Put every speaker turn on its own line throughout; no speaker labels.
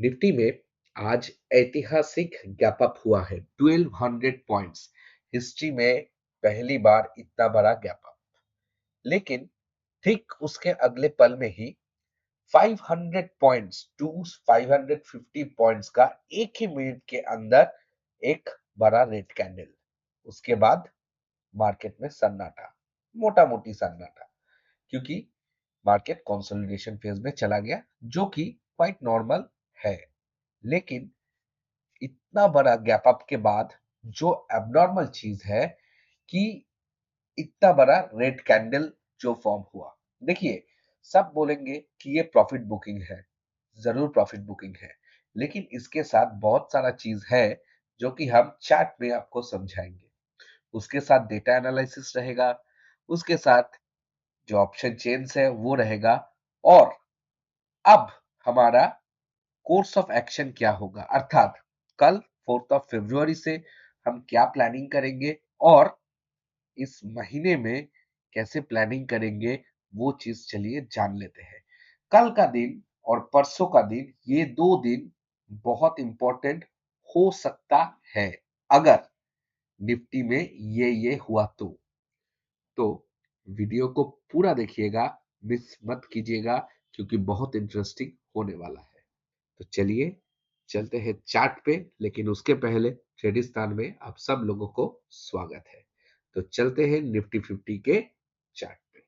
Nifty में आज ऐतिहासिक गैप अप हुआ है 1200 पॉइंट्स। हिस्ट्री में पहली बार इतना बड़ा गैप अप। लेकिन ठीक उसके अगले पल में ही 500 पॉइंट्स टू 550 पॉइंट्स का एक ही मिनट के अंदर एक बड़ा रेड कैंडल। उसके बाद मार्केट में सन्नाटा, मोटा मोटी सन्नाटा, क्योंकि मार्केट कंसोलिडेशन फेज में चला गया, जो कि क्वाइट नॉर्मल है। लेकिन इतना बड़ा गैप अप के बाद जो एबनॉर्मल चीज है कि इतना बड़ा रेड कैंडल जो फॉर्म हुआ। देखिए, सब बोलेंगे कि ये प्रॉफिट बुकिंग है, जरूर प्रॉफिट बुकिंग है, लेकिन इसके साथ बहुत सारा चीज है जो कि हम चार्ट में आपको समझाएंगे। उसके साथ डेटा एनालिसिस रहेगा, उसके साथ जो ऑप्शन चेन्स है वो रहेगा, और अब हमारा कोर्स ऑफ एक्शन क्या होगा, अर्थात कल 4 फरवरी से हम क्या प्लानिंग करेंगे और इस महीने में कैसे प्लानिंग करेंगे, वो चीज चलिए जान लेते हैं। कल का दिन और परसों का दिन, ये 2 दिन बहुत इंपॉर्टेंट हो सकता है अगर निफ्टी में ये हुआ तो वीडियो को पूरा देखिएगा, मिस मत कीजिएगा, क्योंकि बहुत इंटरेस्टिंग होने वाला है। तो चलिए चलते हैं चार्ट पे, लेकिन उसके पहले ट्रेडिस्तान में आप सब लोगों को स्वागत है। तो चलते हैं निफ्टी 50 के चार्ट पे।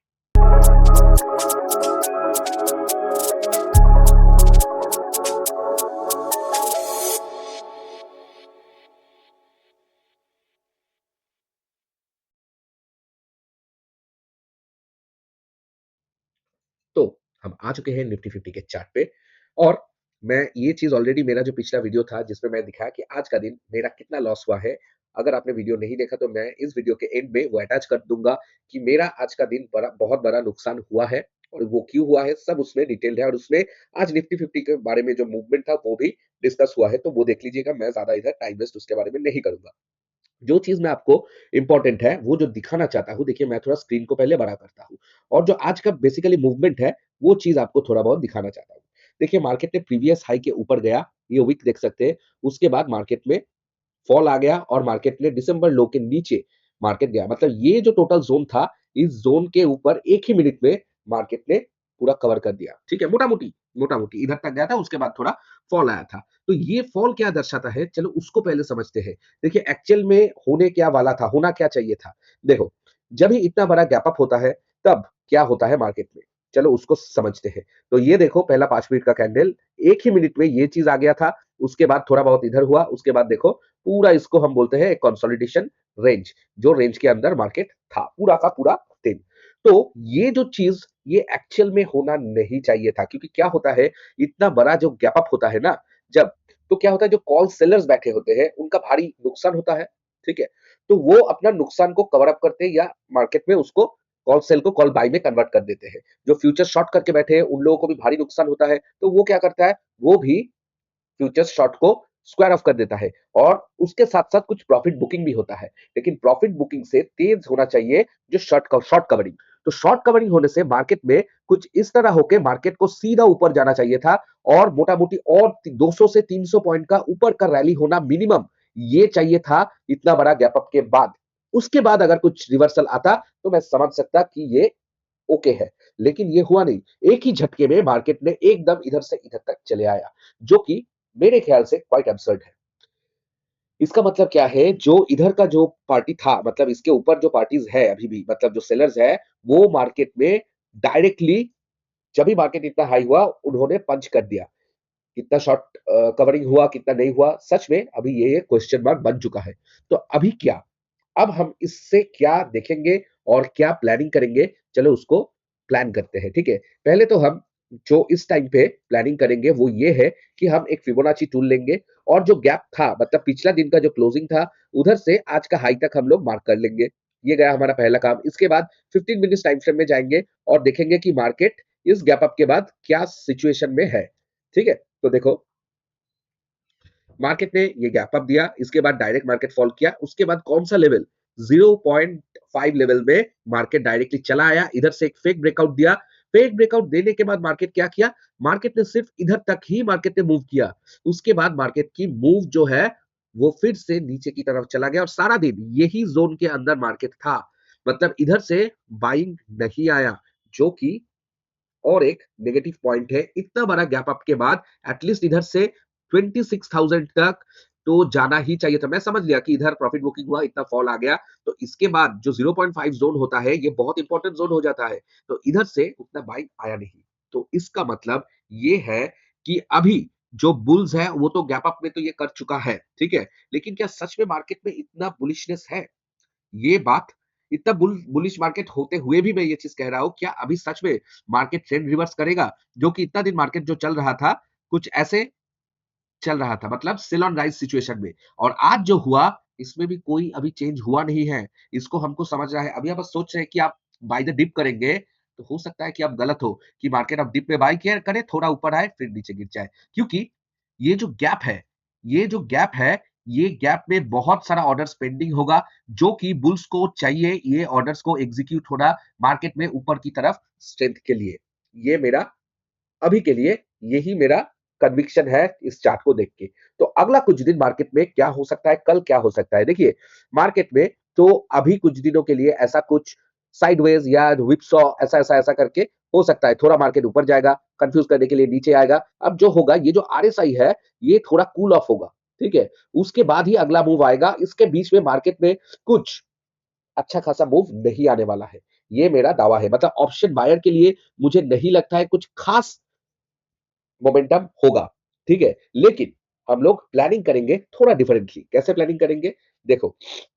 तो हम आ चुके हैं निफ्टी 50 के चार्ट पे, और मैं ये चीज ऑलरेडी, मेरा जो पिछला वीडियो था जिसमें मैं दिखाया कि आज का दिन मेरा कितना लॉस हुआ है, अगर आपने वीडियो नहीं देखा तो मैं इस वीडियो के एंड में वो अटैच कर दूंगा कि मेरा आज का दिन बहुत बड़ा नुकसान हुआ है और वो क्यों हुआ है, सब उसमें डिटेल्ड है। और उसमें आज निफ्टी 50 के बारे में जो मूवमेंट था वो भी डिस्कस हुआ है, तो वो देख लीजिएगा। मैं ज्यादा इधर टाइम वेस्ट उसके बारे में नहीं करूंगा। जो चीज मैं आपको इंपॉर्टेंट है वो जो दिखाना चाहता हूँ, देखिए मैं थोड़ा स्क्रीन को पहले बड़ा करता हूँ, और जो आज का बेसिकली मूवमेंट है वो चीज आपको थोड़ा बहुत दिखाना चाहता हूँ। देखिए, मार्केट ने प्रीवियस हाई के ऊपर गया, ये वीक देख सकते हैं। उसके बाद मार्केट में फॉल आ गया और मार्केट ने दिसंबर लो के नीचे मार्केट गया, मतलब ये जो टोटल जोन था, इस जोन के ऊपर एक ही मिनट में मार्केट ने पूरा कवर कर दिया। ठीक है, मोटा मोटी इधर तक गया था, उसके बाद थोड़ा फॉल आया था। तो ये फॉल क्या दर्शाता है, चलो उसको पहले समझते हैं। देखिए, एक्चुअल में होने क्या वाला था, होना क्या चाहिए था। देखो, जब भी इतना बड़ा गैप अप होता है तब क्या होता है मार्केट में, चलो उसको समझते हैं। तो ये देखो, पहला 5 मिनट का कैंडल, एक ही मिनट में ये चीज आ गया था। उसके बाद थोड़ा बहुत इधर हुआ, उसके बाद देखो पूरा इसको हम बोलते हैं एक कंसोलिडेशन रेंज, जो रेंज के अंदर मार्केट था पूरा का पूरा दिन। तो ये जो चीज, ये एक्चुअल में होना नहीं चाहिए था, क्योंकि क्या होता है, इतना बड़ा जो गैप अप होता है ना, जब, तो क्या होता है, जो कॉल सेलर्स बैठे होते हैं उनका भारी नुकसान होता है। ठीक है, तो वो अपना नुकसान को कवर अप करते हैं, या मार्केट में उसको कॉल सेल को कॉल बाई में कन्वर्ट कर देते हैं। जो फ्यूचर शॉर्ट करके बैठे हैं उन लोगों को भी भारी नुकसान होता है, तो वो क्या करता है, वो भी फ्यूचर्स शॉर्ट को स्क्वायर ऑफ कर देता है, और उसके साथ साथ कुछ प्रॉफिट बुकिंग भी होता है। लेकिन प्रॉफिट बुकिंग से तेज होना चाहिए जो शॉर्ट कवरिंग। तो शॉर्ट कवरिंग होने से मार्केट में कुछ इस तरह होके मार्केट को सीधा ऊपर जाना चाहिए था, और मोटा मोटी और 200 से 300 पॉइंट का ऊपर का रैली होना मिनिमम, ये चाहिए था इतना बड़ा गैप अप के बाद। उसके बाद अगर कुछ रिवर्सल आता तो मैं समझ सकता कि ये ओके है, लेकिन ये हुआ नहीं। एक ही झटके में मार्केट ने एकदम इधर से इधर तक चले आया, जो कि मेरे ख्याल से क्वाइट एब्सर्ड है। इसका मतलब क्या है, जो इधर का जो पार्टी था, मतलब इसके ऊपर जो पार्टीज है अभी भी, मतलब जो सेलर्स है, वो मार्केट में डायरेक्टली, जब भी मार्केट इतना हाई हुआ उन्होंने पंच कर दिया। कितना शॉर्ट कवरिंग हुआ, कितना नहीं हुआ, सच में अभी ये क्वेश्चन मार्क बन चुका है। तो अभी क्या, अब हम इससे क्या देखेंगे और क्या प्लानिंग करेंगे, चलो उसको प्लान करते हैं। ठीक है, पहले तो हम जो इस टाइम पे प्लानिंग करेंगे वो ये है कि हम एक फिबोनाची टूल लेंगे, और जो गैप था, मतलब पिछला दिन का जो क्लोजिंग था, उधर से आज का हाई तक हम लोग मार्क कर लेंगे। ये गया हमारा पहला काम। इसके बाद 15 मिनट्स टाइम फ्रेम में जाएंगे और देखेंगे कि मार्केट इस गैप अप के बाद क्या सिचुएशन में है। ठीक है, तो देखो, मार्केट ने ये गैप अप दिया, इसके बाद डायरेक्ट मार्केट फॉल किया, उसके बाद कौन सा लेवल, 0.5 लेवल में मार्केट डायरेक्टली चला आया, इधर से एक फेक ब्रेकआउट दिया, फेक ब्रेकआउट देने के बाद मार्केट क्या किया, मार्केट ने सिर्फ इधर तक ही मार्केट ने मूव किया। उसके बाद मार्केट की मूव जो है वो फिर से नीचे की तरफ चला गया और सारा दिन यही जोन के अंदर मार्केट था। मतलब इधर से बाइंग नहीं आया, जो कि और एक नेगेटिव पॉइंट है। इतना बड़ा गैप अप के बाद एटलीस्ट इधर से 26,000 तक तो जाना ही चाहिए था। मैं समझ लिया कि इधर प्रॉफिट बुकिंग हुआ, इतना फॉल आ गया, तो इसके बाद जो 0.5 जोन होता है, ये बहुत इंपॉर्टेंट जोन हो जाता है। तो इधर से उतना बाइंग आया नहीं। तो इसका मतलब ये है कि अभी जो बुल्स है वो तो गैप अप में तो ये कर चुका है, ठीक है? लेकिन क्या सच में मार्केट में इतना बुलिशनेस है? ये बात, इतना बुलिश मार्केट होते हुए भी मैं ये चीज कह रहा हूं, क्या अभी सच में मार्केट ट्रेंड रिवर्स करेगा? जो कि इतना दिन मार्केट जो चल रहा था, कुछ ऐसे चल रहा था, मतलब सेल ऑन राइज सिचुएशन में। और आज जो हुआ, इसमें भी कोई अभी चेंज हुआ नहीं है। इसको हमको समझना है। अभी आप बस सोच रहे हैं कि आप बाय द डिप करेंगे, तो हो सकता है कि आप गलत हो, कि मार्केट अब डिप में बाय किया करे, थोड़ा ऊपर आए फिर नीचे गिर जाए। क्योंकि ये जो गैप है, ये जो गैप है, ये गैप में बहुत सारा ऑर्डर्स पेंडिंग होगा, जो कि बुल्स को चाहिए ये ऑर्डर्स को एग्जीक्यूट होना मार्केट में ऊपर की तरफ स्ट्रेंथ के लिए। ये मेरा अभी के लिए यही मेरा कन्विक्शन है इस चार्ट को देख के। तो अगला कुछ दिन मार्केट में क्या हो सकता है, कल क्या हो सकता है? देखिए, मार्केट में तो अभी कुछ दिनों के लिए ऐसा कुछ साइडवेज या व्हिपसॉ ऐसा करके हो सकता है। थोड़ा मार्केट ऊपर जाएगा, कंफ्यूज करने के लिए नीचे आएगा। अब जो होगा, ये जो आरएसआई है, ये थोड़ा कूल ऑफ होगा, ठीक है? उसके बाद ही अगला मूव आएगा। इसके बीच में मार्केट में कुछ अच्छा खासा मूव नहीं आने वाला है। ये मेरा दावा है। मतलब ऑप्शन बायर के लिए मुझे नहीं लगता है कुछ खास मोमेंटम होगा, ठीक है? लेकिन हम लोग प्लानिंग करेंगे थोड़ा डिफरेंटली। कैसे प्लानिंग करेंगे? देखो,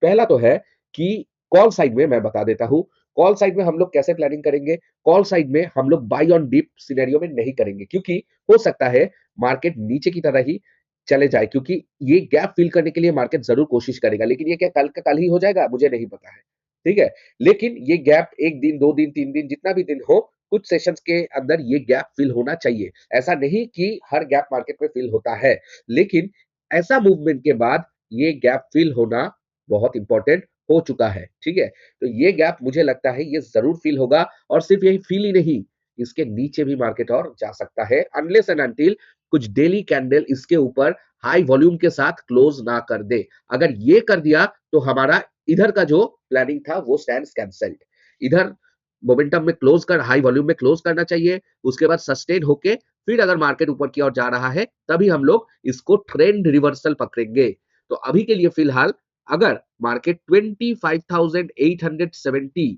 पहला तो है कि कॉल साइड में मैं बता देता हूं। कॉल साइड में हम लोग कैसे प्लानिंग करेंगे? कॉल साइड में हम लोग बाय ऑन डिप सिनेरियो में नहीं करेंगे, क्योंकि हो सकता है मार्केट नीचे की तरह ही चले जाए, क्योंकि ये गैप फिल करने के लिए मार्केट जरूर कोशिश करेगा। लेकिन ये क्या कल का कल ही हो जाएगा? मुझे नहीं पता है, ठीक है? लेकिन ये गैप 1 दिन, 2 दिन, 3 दिन, जितना भी दिन हो, कुछ सेशंस के अंदर ये गैप फिल होना चाहिए। ऐसा नहीं कि हर गैप मार्केट में फिल होता है, लेकिन ऐसा मूवमेंट के बाद ये गैप फिल होना बहुत इंपॉर्टेंट हो चुका है, ठीक है? तो ये गैप मुझे लगता है ये जरूर फिल होगा, और सिर्फ यही फिल ही नहीं, इसके नीचे भी मार्केट और जा सकता है, अनलेस एंड अनटिल कुछ डेली कैंडल इसके ऊपर हाई वॉल्यूम के साथ क्लोज ना कर दे। अगर ये कर दिया तो हमारा इधर का जो प्लानिंग था वो स्टैंड्स कैंसल्ड। इधर मोमेंटम में क्लोज कर हाई वॉल्यूम में क्लोज करना चाहिए, उसके बाद सस्टेन होके फिर अगर मार्केट ऊपर की ओर जा रहा है, तभी हम लोग इसको ट्रेंड रिवर्सल पकड़ेंगे। तो अभी के लिए फिलहाल अगर market 25,870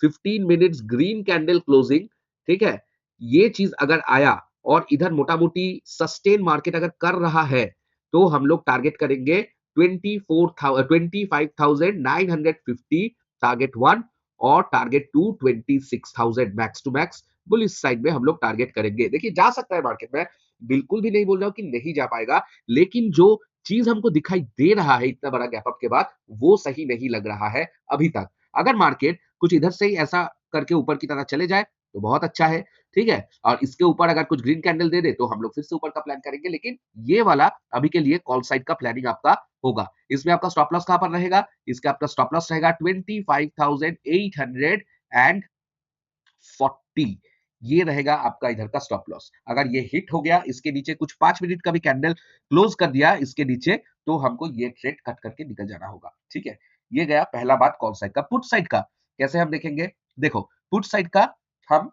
15 minutes green candle closing, ठीक है, ये चीज अगर आया और इधर मोटा मोटी सस्टेन मार्केट अगर कर रहा है, तो हम लोग टारगेट करेंगे 25,950 टारगेट वन, और target two 26,000 max to max bull इस साइड में हम लोग टारगेट करेंगे। देखिए, जा सकता है मार्केट में, बिल्कुल भी नहीं बोल रहा हूं कि नहीं जा पाएगा, लेकिन जो चीज हमको दिखाई दे रहा है इतना बड़ा गैप अप के बाद, वो सही नहीं लग रहा है अभी तक। अगर मार्केट कुछ इधर से ही ऐसा करके ऊपर की तरह चले जाए तो बहुत अच्छा है, ठीक है? और इसके ऊपर अगर कुछ ग्रीन कैंडल दे दे तो हम लोग फिर से ऊपर का प्लान करेंगे। लेकिन ये वाला अभी के लिए कॉल साइड का प्लानिंग आपका होगा। इसमें आपका स्टॉप लॉस कहां पर रहेगा? इसका आपका स्टॉप लॉस रहेगा 25,840। ये रहेगा आपका इधर का स्टॉप लॉस। अगर ये हिट हो गया, इसके नीचे कुछ 5 मिनट का भी कैंडल क्लोज कर दिया इसके नीचे, तो हमको ये ट्रेड कट करके निकल जाना होगा, ठीक है? ये गया पहला बात कॉल साइड का। पुट साइड का कैसे हम देखेंगे? देखो, पुट साइड का हम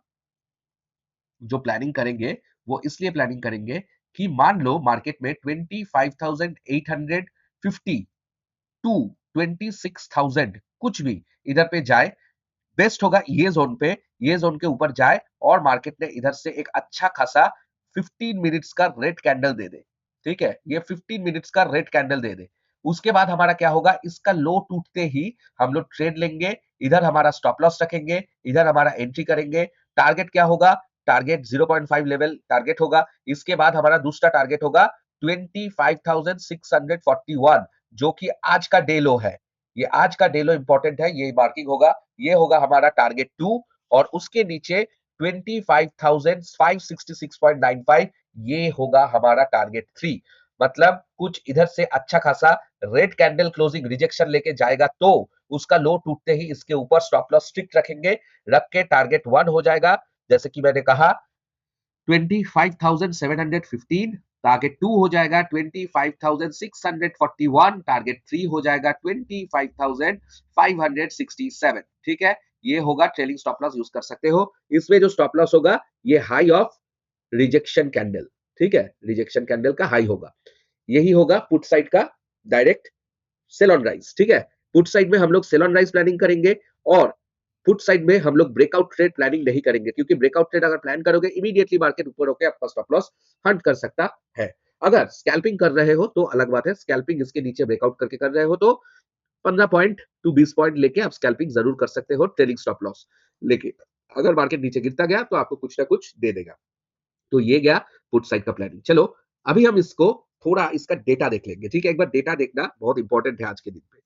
जो प्लानिंग करेंगे, वो इसलिए प्लानिंग करेंगे कि मान लो मार्केट में 25,850 टू 26,000 कुछ भी इधर पे जाए, बेस्ट होगा ये जोन पे, ये जोन के ऊपर जाए और मार्केट ने इधर से एक अच्छा खासा 15 मिनट्स का रेड कैंडल दे दे, ठीक है? ये 15 मिनट्स का रेड कैंडल दे दे। उसके बाद हमारा क्या होगा? इसका लो टूटते ही हम लोग ट्रेड लेंगे, इधर हमारा स्टॉप लॉस रखेंगे, इधर हमारा एंट्री करेंगे। टारगेट क्या होगा? टारगेट 0.5 लेवल टारगेट होगा। इसके बाद हमारा दूसरा टारगेट होगा 25,641, जो कि आज का डे लो है। ये आज का डे लो इंपॉर्टेंट है, ये मार्किंग होगा। ये होगा हमारा टारगेट टू, और उसके नीचे 25,566.95, ये होगा हमारा टारगेट थ्री। मतलब कुछ इधर से अच्छा खासा रेड कैंडल क्लोजिंग रिजेक्शन लेके जाएगा, तो उसका लो टूटते ही इसके ऊपर स्टॉप लॉस स्ट्रिक्ट रखेंगे, रख के टारगेट वन हो जाएगा जैसे कि मैंने कहा 25,715, टारगेट 2 हो जाएगा 25,641, टारगेट 3 हो जाएगा 25,567। ठीक है, ये होगा ट्रेलिंग स्टॉप लॉस, यूज कर सकते हो। इसमें जो स्टॉप लॉस होगा ये हाई ऑफ रिजेक्शन कैंडल, ठीक है, रिजेक्शन कैंडल का हाई होगा। यही होगा पुट साइड का डायरेक्ट सेल ऑन राइज, ठीक है। पुट साइड में हम लोग सेल ऑन राइज प्लानिंग करेंगे और पुट साइड में हम लोग ब्रेकआउट ट्रेड प्लानिंग नहीं करेंगे, क्योंकि ब्रेकआउट ट्रेड अगर प्लान करोगे इमीडिएटली मार्केट ऊपर होकर आपका स्टॉप लॉस हंट कर सकता है। अगर स्कैल्पिंग कर रहे हो तो अलग बात है, स्कैल्पिंग इसके नीचे ब्रेकआउट करके कर रहे हो तो 15 पॉइंट टू 20 पॉइंट लेके आप स्कैल्पिंग जरूर कर सकते हो ट्रेलिंग स्टॉप लॉस लेके। अगर मार्केट नीचे गिरता गया तो आपको कुछ ना कुछ दे देगा। तो ये गया पुट साइड का प्लानिंग। चलो अभी हम इसको थोड़ा इसका डेटा देख लेंगे, ठीक है। एक बार डेटा देखना बहुत इंपॉर्टेंट है आज के दिन पे।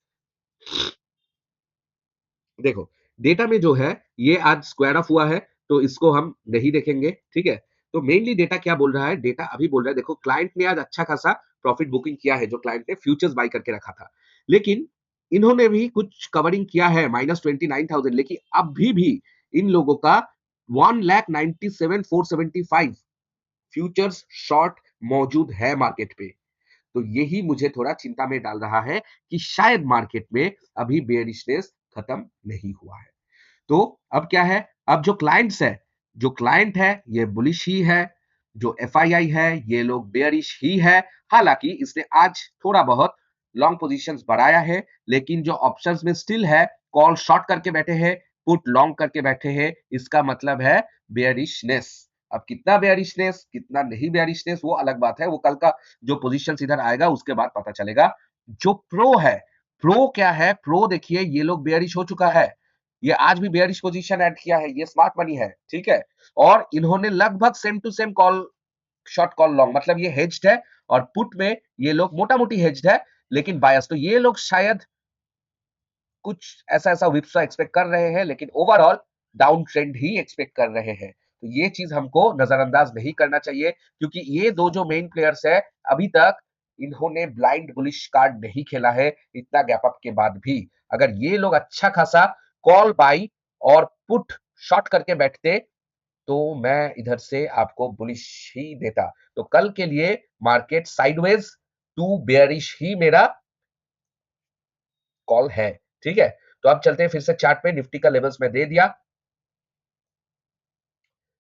देखो डेटा में जो है ये आज स्क्वायर ऑफ हुआ है, तो इसको हम नहीं देखेंगे, ठीक है। तो मेनली डेटा क्या बोल रहा है, डेटा अभी बोल रहा है देखो क्लाइंट ने आज अच्छा खासा प्रॉफिट बुकिंग किया है, जो क्लाइंट ने फ्यूचर्स बाय करके रखा था, लेकिन इन्होंने भी कुछ कवरिंग किया है -29,000, लेकिन अभी भी इन लोगों का 1,97,475 फ्यूचर्स शॉर्ट मौजूद है मार्केट पे। तो यही मुझे थोड़ा चिंता में डाल रहा है कि शायद मार्केट में अभी बेयरिशनेस खत्म नहीं हुआ है। तो अब क्या है, अब जो क्लाइंट्स है, जो क्लाइंट है ये बुलिश ही है, जो एफआईआई है ये लोग बेयरिश ही है। हालांकि इसने आज थोड़ा बहुत लॉन्ग पोजीशंस बढ़ाया है, लेकिन जो ऑप्शंस में स्टिल है, कॉल शॉर्ट करके बैठे हैं, पुट लॉन्ग करके बैठे हैं, इसका मतलब है बेयरिशनेस। अब कितना बेयरिशनेस कितना नहीं बेयरिशनेस वो अलग बात है, वो कल का जो पोजीशन इधर आएगा उसके बाद पता चलेगा। जो प्रो है, प्रो क्या है, प्रो देखिए ये लोग बेयरिश हो चुका है, ये आज भी बेयरिश पोजीशन ऐड किया है, ये स्मार्ट मनी है, ठीक है। और इन्होंने लगभग same to same call short call long, मतलब ये हेज्ड है, और पुट में ये लोग मोटा मोटी हेज्ड है लेकिन बायस। तो ये लोग शायद कुछ ऐसा ऐसा विप्सा एक्सपेक्ट कर रहे हैं, लेकिन ओवरऑल डाउन ट्रेंड ही एक्सपेक्ट कर रहे हैं। तो ये चीज हमको नजरअंदाज नहीं करना चाहिए, क्योंकि ये दो जो मेन प्लेयर्स है अभी तक इन्होंने ब्लाइंड बुलिश कार्ड नहीं खेला है इतना गैप अप के बाद भी। अगर ये लोग अच्छा खासा कॉल बाई और पुट शॉर्ट करके बैठते तो मैं इधर से आपको बुलिश ही देता। तो कल के लिए मार्केट साइडवेज टू बेयरिश ही मेरा कॉल है, ठीक है। तो अब चलते हैं फिर से चार्ट पे, निफ्टी का लेवल्स में दे दिया,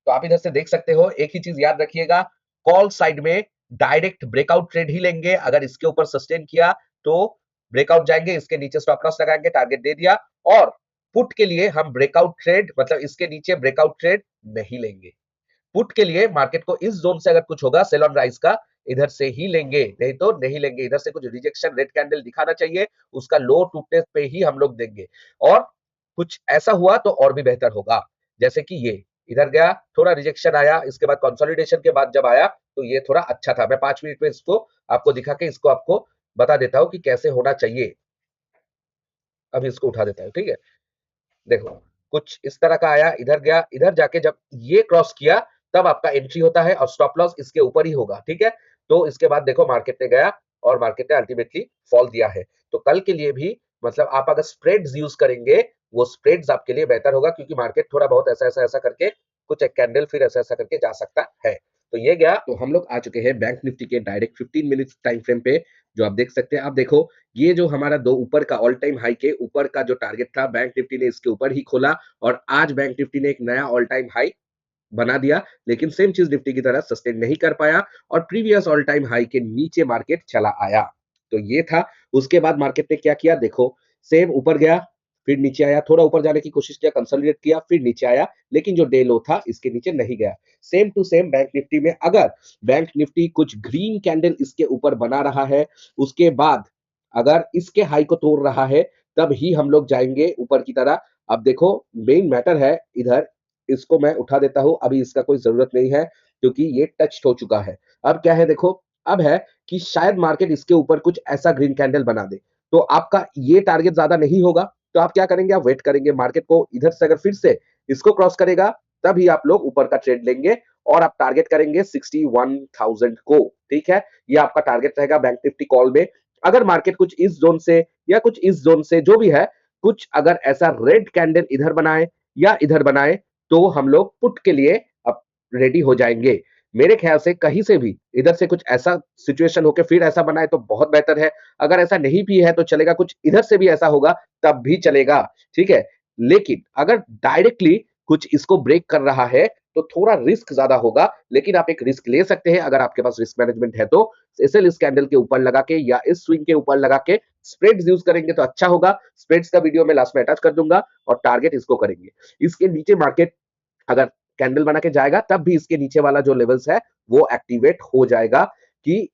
तो आप इधर से देख सकते हो। एक ही चीज याद रखिएगा, कॉल साइड में डायरेक्ट ब्रेकआउट ट्रेड ही लेंगे, अगर इसके ऊपर सस्टेन किया तो ब्रेकआउट जाएंगे, इसके नीचे स्टॉप लॉस लगाएंगे, टारगेट दे दिया। और पुट के लिए हम ब्रेकआउट ट्रेड मतलब इसके नीचे ब्रेकआउट ट्रेड नहीं लेंगे। पुट के लिए मार्केट को इस जोन से अगर कुछ होगा सेल ऑन राइज का, इधर से ही लेंगे, नहीं तो नहीं लेंगे। इधर से कुछ रिजेक्शन रेड कैंडल दिखाना चाहिए, उसका लो टूटने पे ही हम लोग देंगे। और कुछ ऐसा हुआ तो और भी बेहतर होगा, जैसे कि ये इधर गया, थोड़ा रिजेक्शन आया, इसके बाद कंसोलिडेशन के बाद जब आया तो ये थोड़ा अच्छा था। मैं 5 मिनट में इसको आपको दिखा के इसको आपको बता देता हूं कि कैसे होना चाहिए। अभी इसको उठा देता हूं, ठीक है। देखो कुछ इस तरह का आया, इधर गया, इधर जाके जब ये क्रॉस किया तब आपका एंट्री होता है और स्टॉप लॉस इसके ऊपर ही होगा, ठीक है। तो इसके बाद देखो मार्केट ने गया और मार्केट ने अल्टीमेटली फॉल दिया है। तो कल के लिए भी मतलब आप अगर स्प्रेड्स यूज करेंगे, वो स्प्रेड्स आपके लिए बेहतर होगा, क्योंकि मार्केट थोड़ा बहुत ऐसा ऐसा ऐसा करके कुछ एक कैंडल फिर ऐसा ऐसा करके जा सकता है। तो ये गया। तो हम लोग आ चुके हैं बैंक निफ्टी के डायरेक्ट 15 मिनट टाइम फ्रेम पे, जो आप देख सकते हैं। आप देखो ये जो हमारा दो ऊपर का ऑल टाइम हाई के ऊपर का जो टारगेट था, बैंक निफ्टी ने इसके ऊपर ही खोला और आज बैंक निफ्टी ने एक नया ऑल टाइम हाई बना दिया, लेकिन सेम चीज निफ्टी की तरह सस्टेन नहीं कर पाया और प्रीवियस ऑल टाइम हाई के नीचे मार्केट चला आया। तो ये था। उसके बाद मार्केट ने क्या किया, देखो सेम ऊपर गया, फिर नीचे आया, थोड़ा ऊपर जाने की कोशिश किया, कंसोलिडेट किया, फिर नीचे आया, लेकिन जो डे लो था इसके नीचे नहीं गया। Same to same bank Nifty में अगर बैंक निफ्टी कुछ ग्रीन कैंडल इसके ऊपर बना रहा है, उसके बाद अगर इसके हाई को तोड़ रहा है, तब ही हम लोग जाएंगे ऊपर की तरह। अब देखो मेन मैटर है इधर, इसको मैं उठा देता हूं, अभी इसका कोई जरूरत नहीं है क्योंकि ये टच हो चुका है। अब क्या है देखो, अब है कि शायद मार्केट इसके ऊपर कुछ ऐसा ग्रीन कैंडल बना दे, तो आपका ये टारगेट ज्यादा नहीं होगा। तो आप क्या करेंगे, आप वेट करेंगे मार्केट को इधर से अगर फिर से इसको क्रॉस करेगा, तभी आप लोग ऊपर का ट्रेड लेंगे और आप टारगेट करेंगे 61,000 को, ठीक है। ये आपका टारगेट रहेगा बैंक निफ्टी कॉल में। अगर मार्केट कुछ इस जोन से या कुछ इस जोन से जो भी है, कुछ अगर ऐसा रेड कैंडल इधर बनाए या इधर बनाए, तो हम लोग पुट के लिए अब रेडी हो जाएँगे। मेरे ख्याल से कहीं से भी इधर से कुछ ऐसा सिचुएशन होके फिर ऐसा बना है तो बहुत बेहतर है। अगर ऐसा नहीं भी है तो चलेगा, कुछ इधर से भी ऐसा होगा तब भी चलेगा, ठीक है? लेकिन अगर डायरेक्टली कुछ इसको ब्रेक कर रहा है तो थोड़ा रिस्क ज़्यादा होगा, लेकिन आप एक रिस्क ले सकते हैं अगर आपके पास रिस्क मैनेजमेंट है तो। एसएल इस कैंडल के ऊपर लगा के या इस स्विंग के ऊपर लगा के स्प्रेड्स यूज़ करेंगे तो अच्छा होगा। स्प्रेड्स का वीडियो मैं लास्ट में अटैच कर दूँगा और टारगेट इसको करेंगे। इसके नीचे मार्केट अगर कैंडल बना के जाएगा तब भी इसके नीचे वाला जो लेवल्स है वो एक्टिवेट हो जाएगा कि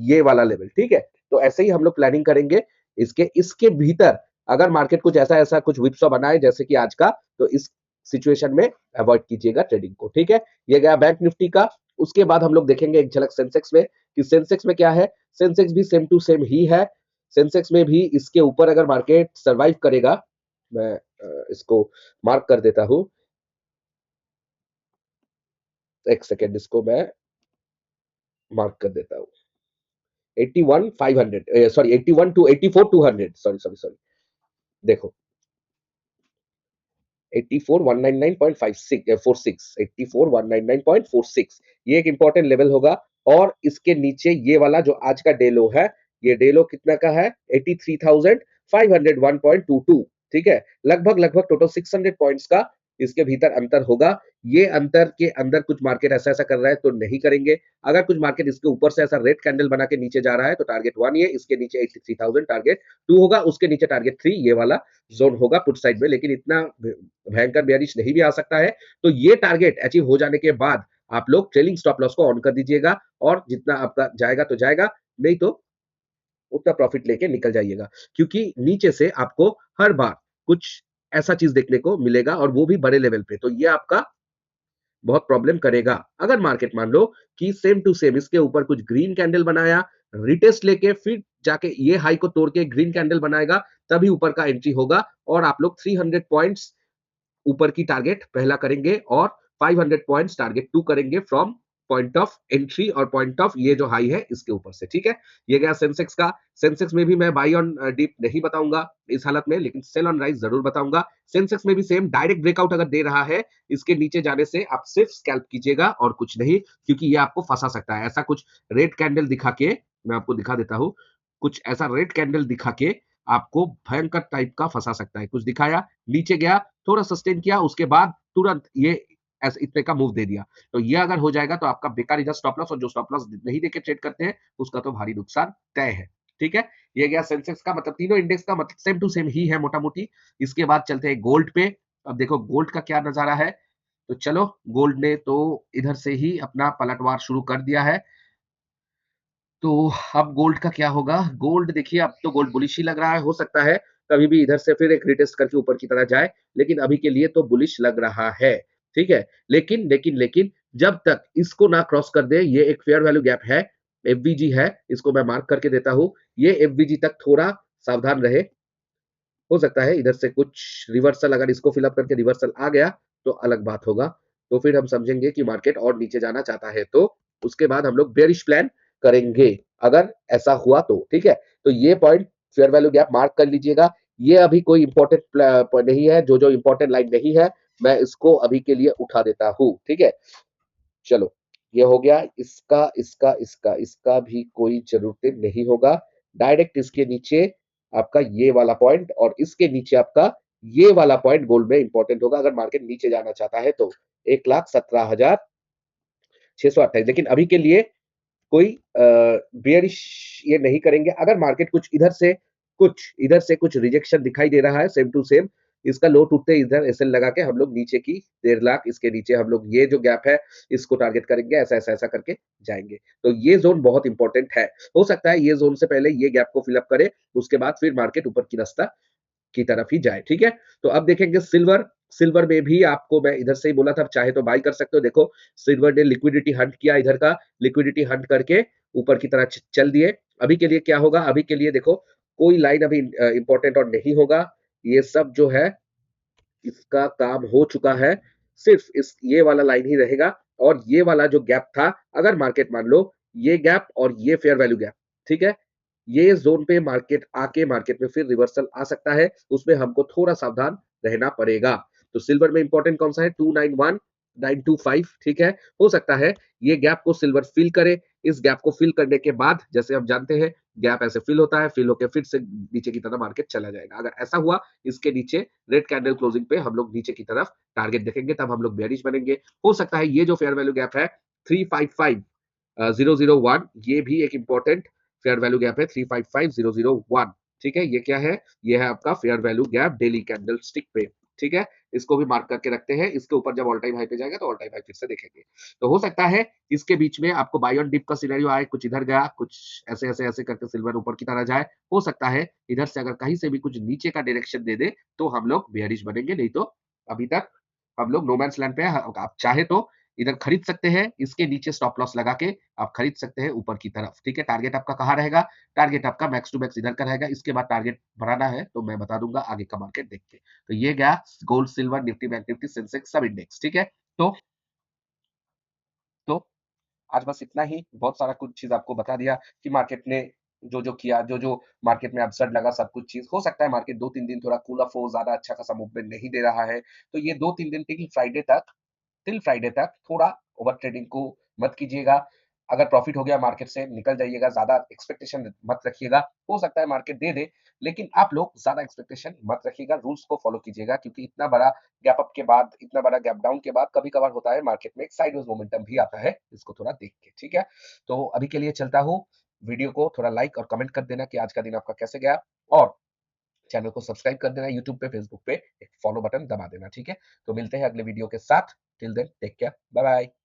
ये वाला लेवल, ठीक है? तो ऐसे ही हम लोग प्लानिंग करेंगे। इसके इसके भीतर अगर मार्केट कुछ ऐसा-ऐसा कुछ व्हिपसॉ बनाए जैसे कि आज का, तो इस सिचुएशन में अवॉइड कीजिएगा ट्रेडिंग को, ठीक है? ये गया बैंक निफ्टी का। उसके बाद हम लोग देखेंगे एक झलक सेंसेक्स में कि सेंसेक्स में क्या है? सेंसेक्स भी सेम टू सेम ही है। सेंसेक्स में भी इसके ऊपर अगर मार्केट सर्वाइव करेगा, मैं इसको मार्क कर देता हूँ। एक सेकंड इसको मैं मार्क कर देता हूँ। 81 500 सॉरी 81 टू 84 200 सॉरी देखो 84,199.46 ये एक इंपॉर्टेंट लेवल होगा और इसके नीचे ये वाला जो आज का डे लो है, ये डे लो कितना का है 83,501.22 ठीक है, लगभग लगभग टोटल 600 पॉइंट्स का इसके भीतर अंतर होगा। ये अंतर के अंदर कुछ मार्केट ऐसा ऐसा कर रहा है तो नहीं करेंगे। अगर कुछ मार्केट इसके ऊपर से ऐसा रेड कैंडल बना के नीचे जा रहा है तो टारगेट 1 ये, इसके नीचे 83,000 टारगेट 2 होगा, उसके नीचे टारगेट 3 ये वाला जोन होगा पुट साइड में, लेकिन इतना भयंकर बेयरिश नहीं भी आ सकता है। तो ये टारगेट अचीव हो जाने के बाद आप लोग ट्रेलिंग स्टॉप लॉस को ऑन कर दीजिएगा और जितना आपका जाएगा तो जाएगा, नहीं तो उतना प्रॉफिट लेके निकल जाइएगा। क्योंकि नीचे से आपको हर बार कुछ ऐसा चीज़ देखने को मिलेगा और वो भी बड़े लेवल पे। तो ये आपका बहुत प्रॉब्लम करेगा। अगर मार्केट मान लो कि सेम टू सेम इसके ऊपर कुछ ग्रीन कैंडल बनाया, रिटेस्ट लेके फिर जाके ये हाई को तोड़ के ग्रीन कैंडल बनाएगा, तभी ऊपर का एंट्री होगा और आप लोग 300 पॉइंट्स ऊपर की टारगेट पहला करेंगे और 500 पॉइंट्स टारगेट 2 करेंगे फ्रॉम पॉइंट ऑफ एंट्री और पॉइंट ऑफ ये जो हाई है इसके ऊपर से, ठीक है? ये गया सेंसेक्स का। सेंसेक्स में भी मैं बाय ऑन डिप नहीं बताऊंगा इस हालत में, लेकिन सेल ऑन राइज जरूर बताऊंगा। सेंसेक्स में भी सेम डायरेक्ट ब्रेकआउट अगर दे रहा है इसके नीचे जाने से आप सिर्फ स्कैल्प कीजिएगा और कुछ नहीं, क्योंकि ये आपको फंसा सकता है। ऐसा कुछ रेड कैंडल दिखा के मैं आपको दिखा देता हूँ, कुछ ऐसा रेड कैंडल दिखा के आपको भयंकर टाइप का फंसा सकता है। कुछ दिखाया, नीचे गया, थोड़ा सस्टेन किया, उसके बाद तुरंत ये ऐसे इतने का मूव दे दिया। तो ये अगर हो जाएगा तो आपका बेकार इधर स्टॉप लॉस, और जो स्टॉप लॉस नहीं देके ट्रेड करते हैं उसका तो भारी नुकसान तय है। ठीक है? ये गया सेंसेक्स का, मतलब तीनों इंडेक्स का मतलब सेम टू सेम ही है मोटा-मोटी। इसके बाद चलते हैं गोल्ड पे। अब देखो गोल्ड का क्या नज़ारा है। तो चलो गोल्ड ने तो इधर से ही अपना पलटवार शुरू कर दिया है। तो अब गोल्ड का क्या होगा? गोल्ड देखिए अब तो गोल्ड बुलिश ही लग रहा है, हो सकता है कभी भी इधर से फिर एक रिटेस्ट करके ऊपर की तरफ जाए, लेकिन अभी के लिए तो बुलिश लग रहा है, ठीक है? लेकिन जब तक इसको ना क्रॉस कर दे, ये एक फेयर वैल्यू गैप है, एफवीजी है, इसको मैं मार्क करके देता हूँ, ये एफवीजी तक थोड़ा सावधान रहे। हो सकता है इधर से कुछ रिवर्सल, अगर इसको फिल अप करके रिवर्सल आ गया, तो अलग बात होगा। तो फिर हम समझेंगे कि मार्केट और नीचे जाना चाहता है, तो उसके बाद हम लोग बेयरिश प्लान करेंगे, अगर ऐसा हुआ तो, ठीक है? तो ये point fair value gap mark कर लीजिएगा। ये अभी कोई इम्पोर्टेंट नहीं है, जो इम्पोर्टेंट लाइन नहीं है, मैं इसको अभी के लिए उठा देता हूँ, ठीक है? चलो, ये हो गया इसका भी कोई ज़रूरत नहीं होगा। डायरेक्ट इसके नीचे आपका ये वाला पॉइंट और इसके नीचे आपका ये वाला पॉइंट गोल्ड में इम्पोर्टेंट होगा अगर मार्केट नीचे जाना चाहता है तो। 1,17,628, लेकिन अभी के लिए कोई बेयरिश ये नहीं करेंगे। अगर मार्केट इधर से कुछ रिजेक्शन दिखाई दे रहा है सेम टू सेम, इसका लो टूटते इधर एसएल लगा के हम लोग नीचे की 1.5 लाख, इसके नीचे हम लोग ये जो गैप है इसको टारगेट करेंगे, ऐसा करके जाएँगे। तो ये ज़ोन बहुत इंपॉर्टेंट है। हो सकता है ये ज़ोन से पहले ये गैप को फिल अप करे, उसके बाद फिर मार्केट ऊपर की रास्ता की तरफ ही जाए, ठीक है? तो अब देखेंगे सिल्वर। सिल्वर में भी आपको मैं इधर से ही बोला था, चाहे तो बाय कर सकते हो। देखो सिल्वर ने लिक्विडिटी हंट किया, इधर का लिक्विडिटी हंट करके ऊपर की तरह चल दिए। अभी के लिए क्या होगा? अभी के लिए देखो कोई लाइन अभी इम्पोर्टेंट और नहीं होगा। ये सब जो है इसका काम हो चुका है। सिर्फ इस ये वाला लाइन ही रहेगा और ये वाला जो गैप था, अगर मार्केट मान लो ये गैप और ये फेयर वैल्यू गैप, ठीक है? ये ज़ोन पे मार्केट आके मार्केट में फिर रिवर्सल आ सकता है, उसमें हमको थोड़ा सावधान रहना पड़ेगा। तो सिल्वर में इंपॉर्टेंट कौन सा है 291925, ठीक है। हो सकता है ये गैप को सिल्वर फिल करे। इस गैप को फिल करने के बाद जैसे हम जानते हैं गैप ऐसे फिल होता है, फिल होकर फिर से नीचे की तरफ मार्केट चला जाएगा। अगर ऐसा हुआ इसके नीचे रेड कैंडल क्लोजिंग पे हम लोग नीचे की तरफ टारगेट देखेंगे, तब हम लोग बेयरिश बनेंगे। हो सकता है ये जो फेयर वैल्यू गैप है 355001, ये भी एक इंपॉर्टेंट फेयर वैल्यू गैप है 355001, ठीक है। ये क्या है? ये है आपका fair value gap daily candle stick पे, ठीक है। इसको भी मार्क करके रखते हैं। इसके ऊपर जब ऑल टाइम हाई पे जाएगा तो ऑल टाइम हाई फिर से देखेंगे। तो हो सकता है इसके बीच में आपको बाय ऑन डिप का सिनेरियो आए, कुछ इधर गया, कुछ ऐसे ऐसे ऐसे करके सिल्वर ऊपर की तरह जाए। हो सकता है इधर से अगर कहीं से भी कुछ नीचे का डायरेक्शन दे दे तो हम लोग बेयरिश बनेंगे, नहीं तो अभी तक हम लोग नो मैन्स लैंड पे हैं। आप चाहे तो इधर खरीद सकते हैं, इसके नीचे स्टॉप लॉस लगा के आप खरीद सकते हैं ऊपर की तरफ, ठीक है। टारगेट आपका कहाँ रहेगा? टारगेट आपका मैक्स टू मैक्स इधर का रहेगा। इसके बाद टारगेट बढ़ाना है तो मैं बता दूंगा आगे का मार्केट देख के। तो ये गया gold, silver, Nifty, bank Nifty, Sensex सब इंडेक्स, ठीक है। तो तो आज बस इतना ही। बहुत सारा कुछ चीज़ आपको बता दिया कि मार्केट ने जो-जो किया, जो-जो मार्केट में अपसाइड लगा, सब कुछ चीज़। हो सकता है मार्केट 2-3 दिन थोड़ा कूल ऑफ हो, ज़्यादा अच्छा खासा मूवमेंट नहीं दे रहा है। तो ये 2-3 दिन टिल फ्राइडे तक थोड़ा ओवर ट्रेडिंग को मत कीजिएगा। अगर प्रॉफिट हो गया मार्केट से निकल जाइएगा, ज़्यादा एक्सपेक्टेशन मत रखिएगा। हो सकता है मार्केट दे दे, लेकिन आप लोग ज़्यादा एक्सपेक्टेशन मत रखिएगा, रूल्स को फॉलो कीजिएगा क्योंकि इतना बड़ा गैप अप के बाद, इतना बड़ा गैप डाउन के बाद कभी-कभार होता है मार्केट में एक साइडवेज मोमेंटम भी आता है, इसको थोड़ा देख के, ठीक है? तो अभी के लिए चलता हूँ। वीडियो को थोड़ा लाइक और कमेंट कर देना कि आज का दिन आपका कैसे गया, और चैनल को सब्सक्राइब कर देना। यूट्यूब पे, फेसबुक पे एक फॉलो बटन दबा देना, ठीक है? तो मिलते हैं अगले वीडियो के साथ। Till then take care, bye bye.